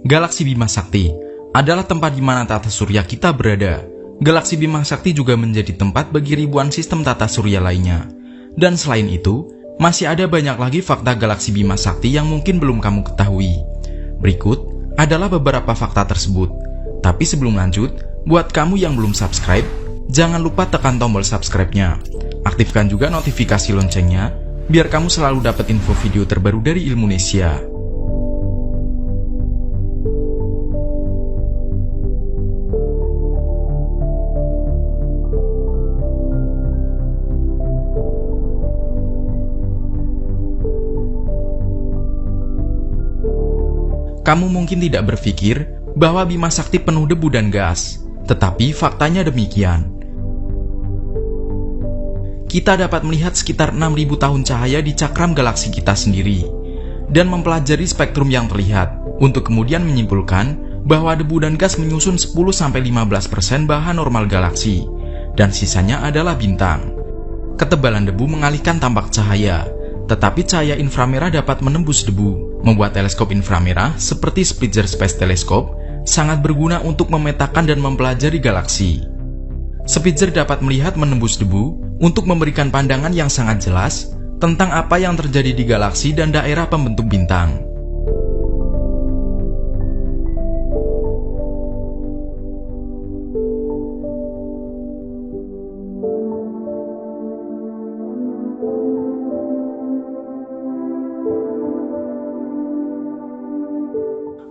Galaksi Bima Sakti adalah tempat di mana tata surya kita berada. Galaksi Bima Sakti juga menjadi tempat bagi ribuan sistem tata surya lainnya. Dan selain itu, masih ada banyak lagi fakta galaksi Bima Sakti yang mungkin belum kamu ketahui. Berikut adalah beberapa fakta tersebut. Tapi sebelum lanjut, buat kamu yang belum subscribe, jangan lupa tekan tombol subscribe-nya. Aktifkan juga notifikasi loncengnya, biar kamu selalu dapat info video terbaru dari Ilmunesia. Kamu mungkin tidak berpikir bahwa Bima Sakti penuh debu dan gas, tetapi faktanya demikian. Kita dapat melihat sekitar 6.000 tahun cahaya di cakram galaksi kita sendiri, dan mempelajari spektrum yang terlihat, untuk kemudian menyimpulkan bahwa debu dan gas menyusun 10-15% bahan normal galaksi, dan sisanya adalah bintang. Ketebalan debu mengalihkan tampak cahaya, tetapi cahaya inframerah dapat menembus debu, membuat teleskop inframerah seperti Spitzer Space Telescope sangat berguna untuk memetakan dan mempelajari galaksi. Spitzer dapat melihat menembus debu untuk memberikan pandangan yang sangat jelas tentang apa yang terjadi di galaksi dan daerah pembentuk bintang.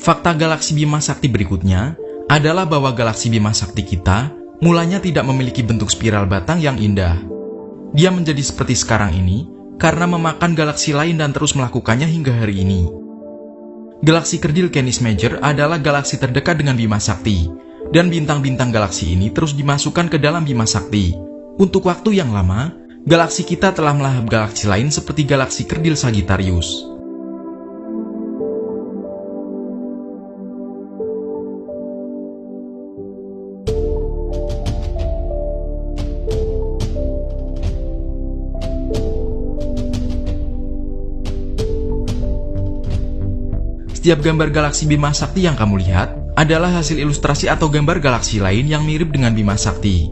Fakta galaksi Bima Sakti berikutnya adalah bahwa galaksi Bima Sakti kita mulanya tidak memiliki bentuk spiral batang yang indah. Dia menjadi seperti sekarang ini karena memakan galaksi lain dan terus melakukannya hingga hari ini. Galaksi kerdil Canis Major adalah galaksi terdekat dengan Bima Sakti, dan bintang-bintang galaksi ini terus dimasukkan ke dalam Bima Sakti. Untuk waktu yang lama, galaksi kita telah melahap galaksi lain seperti galaksi kerdil Sagittarius. Setiap gambar galaksi Bima Sakti yang kamu lihat adalah hasil ilustrasi atau gambar galaksi lain yang mirip dengan Bima Sakti.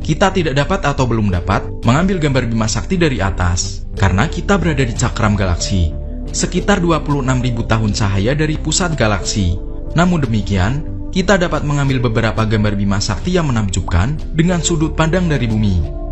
Kita tidak dapat atau belum dapat mengambil gambar Bima Sakti dari atas, karena kita berada di cakram galaksi, sekitar 26.000 tahun cahaya dari pusat galaksi. Namun demikian, kita dapat mengambil beberapa gambar Bima Sakti yang menakjubkan dengan sudut pandang dari bumi.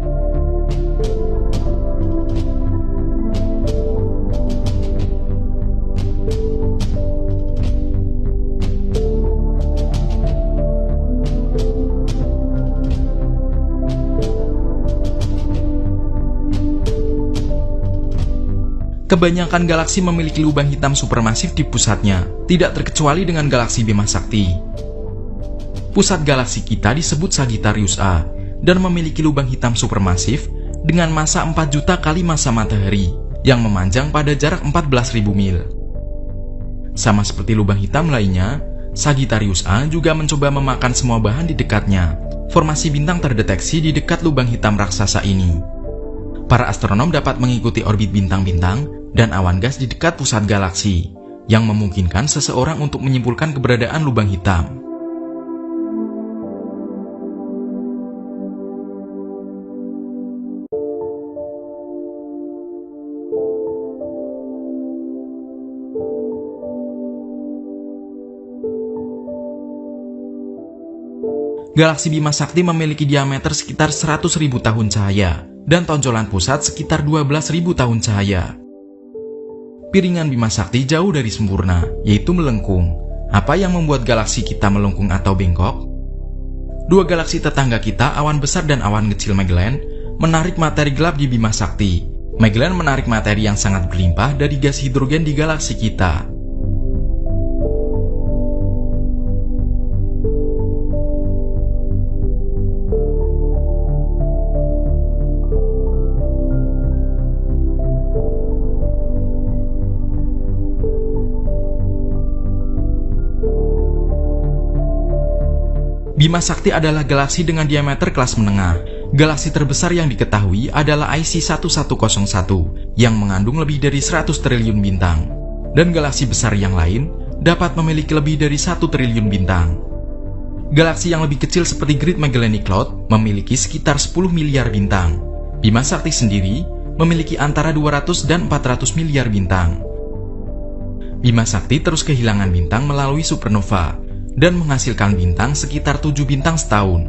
Kebanyakan galaksi memiliki lubang hitam supermasif di pusatnya, tidak terkecuali dengan galaksi Bima Sakti. Pusat galaksi kita disebut Sagittarius A, dan memiliki lubang hitam supermasif dengan massa 4 juta kali massa matahari, yang memanjang pada jarak 14.000 mil. Sama seperti lubang hitam lainnya, Sagittarius A juga mencoba memakan semua bahan di dekatnya. Formasi bintang terdeteksi di dekat lubang hitam raksasa ini. Para astronom dapat mengikuti orbit bintang-bintang dan awan gas di dekat pusat galaksi, yang memungkinkan seseorang untuk menyimpulkan keberadaan lubang hitam. Galaksi Bima Sakti memiliki diameter sekitar 100.000 tahun cahaya, dan tonjolan pusat sekitar 12.000 tahun cahaya. Piringan Bima Sakti jauh dari sempurna, yaitu melengkung. Apa yang membuat galaksi kita melengkung atau bengkok? Dua galaksi tetangga kita, awan besar dan awan kecil Magellan, menarik materi gelap di Bima Sakti. Magellan menarik materi yang sangat berlimpah dari gas hidrogen di galaksi kita. Bima Sakti adalah galaksi dengan diameter kelas menengah. Galaksi terbesar yang diketahui adalah IC 1101 yang mengandung lebih dari 100 triliun bintang. Dan galaksi besar yang lain dapat memiliki lebih dari 1 triliun bintang. Galaksi yang lebih kecil seperti Great Magellanic Cloud memiliki sekitar 10 miliar bintang. Bima Sakti sendiri memiliki antara 200 dan 400 miliar bintang. Bima Sakti terus kehilangan bintang melalui supernova dan menghasilkan bintang sekitar 7 bintang setahun.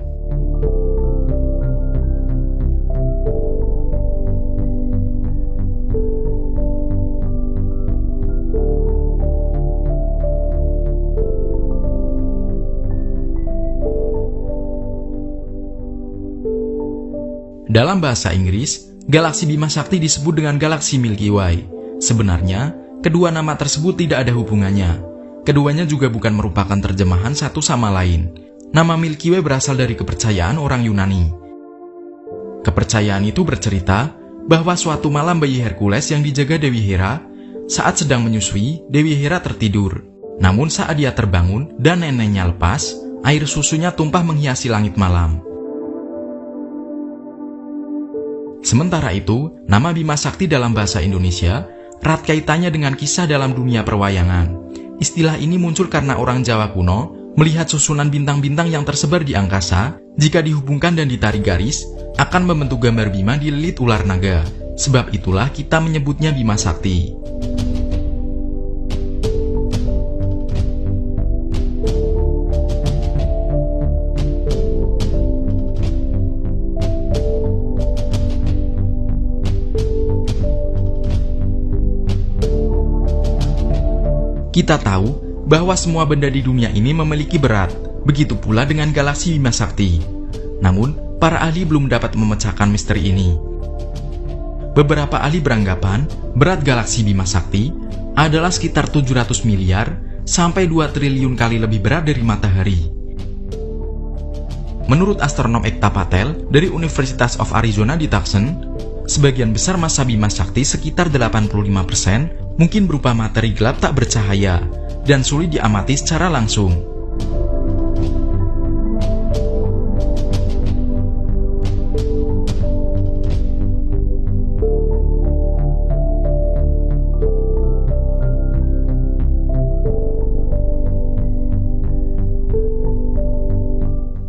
Dalam bahasa Inggris, galaksi Bima Sakti disebut dengan galaksi Milky Way. Sebenarnya, kedua nama tersebut tidak ada hubungannya. Keduanya juga bukan merupakan terjemahan satu sama lain. Nama Milky Way berasal dari kepercayaan orang Yunani. Kepercayaan itu bercerita bahwa suatu malam bayi Hercules yang dijaga Dewi Hera, saat sedang menyusui, Dewi Hera tertidur. Namun saat dia terbangun dan neneknya lepas, air susunya tumpah menghiasi langit malam. Sementara itu, nama Bima Sakti dalam bahasa Indonesia erat kaitannya dengan kisah dalam dunia perwayangan. Istilah ini muncul karena orang Jawa kuno melihat susunan bintang-bintang yang tersebar di angkasa, jika dihubungkan dan ditarik garis, akan membentuk gambar Bima dililit ular naga. Sebab itulah kita menyebutnya Bima Sakti. Kita tahu bahwa semua benda di dunia ini memiliki berat, begitu pula dengan galaksi Bima Sakti. Namun, para ahli belum dapat memecahkan misteri ini. Beberapa ahli beranggapan berat galaksi Bima Sakti adalah sekitar 700 miliar sampai 2 triliun kali lebih berat dari matahari. Menurut astronom Ekta Patel dari University of Arizona di Tucson, sebagian besar massa Bima Sakti sekitar 85% mungkin berupa materi gelap tak bercahaya dan sulit diamati secara langsung.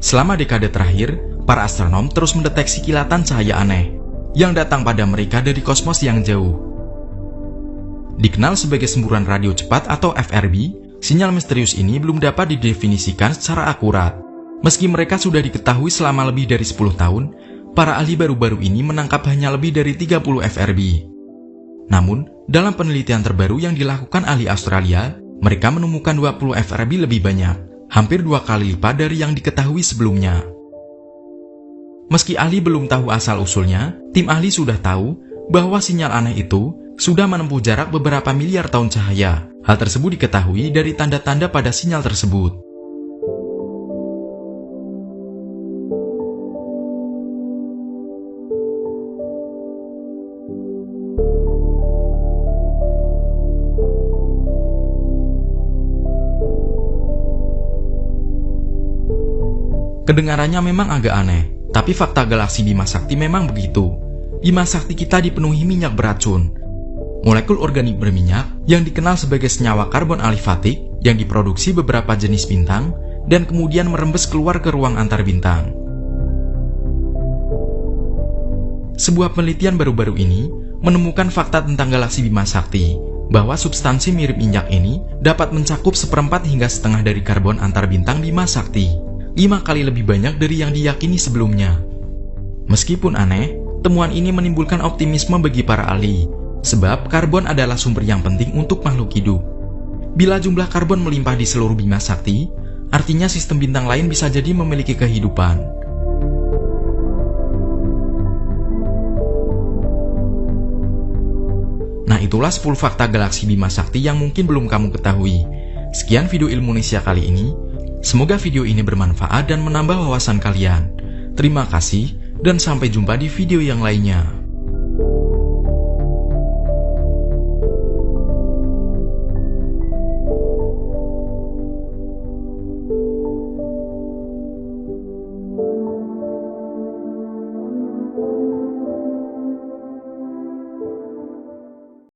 Selama dekade terakhir, para astronom terus mendeteksi kilatan cahaya aneh yang datang pada mereka dari kosmos yang jauh. Dikenal sebagai semburan radio cepat atau FRB, sinyal misterius ini belum dapat didefinisikan secara akurat. Meski mereka sudah diketahui selama lebih dari 10 tahun, para ahli baru-baru ini menangkap hanya lebih dari 30 FRB. Namun, dalam penelitian terbaru yang dilakukan ahli Australia, mereka menemukan 20 FRB lebih banyak, hampir 2 kali lipat dari yang diketahui sebelumnya. Meski ahli belum tahu asal-usulnya, tim ahli sudah tahu bahwa sinyal aneh itu sudah menempuh jarak beberapa miliar tahun cahaya. Hal tersebut diketahui dari tanda-tanda pada sinyal tersebut. Kedengarannya memang agak aneh, tapi fakta galaksi Bima Sakti memang begitu. Bima Sakti kita dipenuhi minyak beracun. Molekul organik berminyak yang dikenal sebagai senyawa karbon alifatik yang diproduksi beberapa jenis bintang dan kemudian merembes keluar ke ruang antar bintang. Sebuah penelitian baru-baru ini menemukan fakta tentang galaksi Bima Sakti, bahwa substansi mirip minyak ini dapat mencakup 1/4 hingga setengah dari karbon antar bintang Bima Sakti, 5 kali lebih banyak dari yang diyakini sebelumnya. Meskipun aneh, temuan ini menimbulkan optimisme bagi para ahli, sebab karbon adalah sumber yang penting untuk makhluk hidup. Bila jumlah karbon melimpah di seluruh Bima Sakti, artinya sistem bintang lain bisa jadi memiliki kehidupan. Nah, itulah 10 fakta galaksi Bima Sakti yang mungkin belum kamu ketahui. Sekian video Ilmunesia kali ini. Semoga video ini bermanfaat dan menambah wawasan kalian. Terima kasih, dan sampai jumpa di video yang lainnya.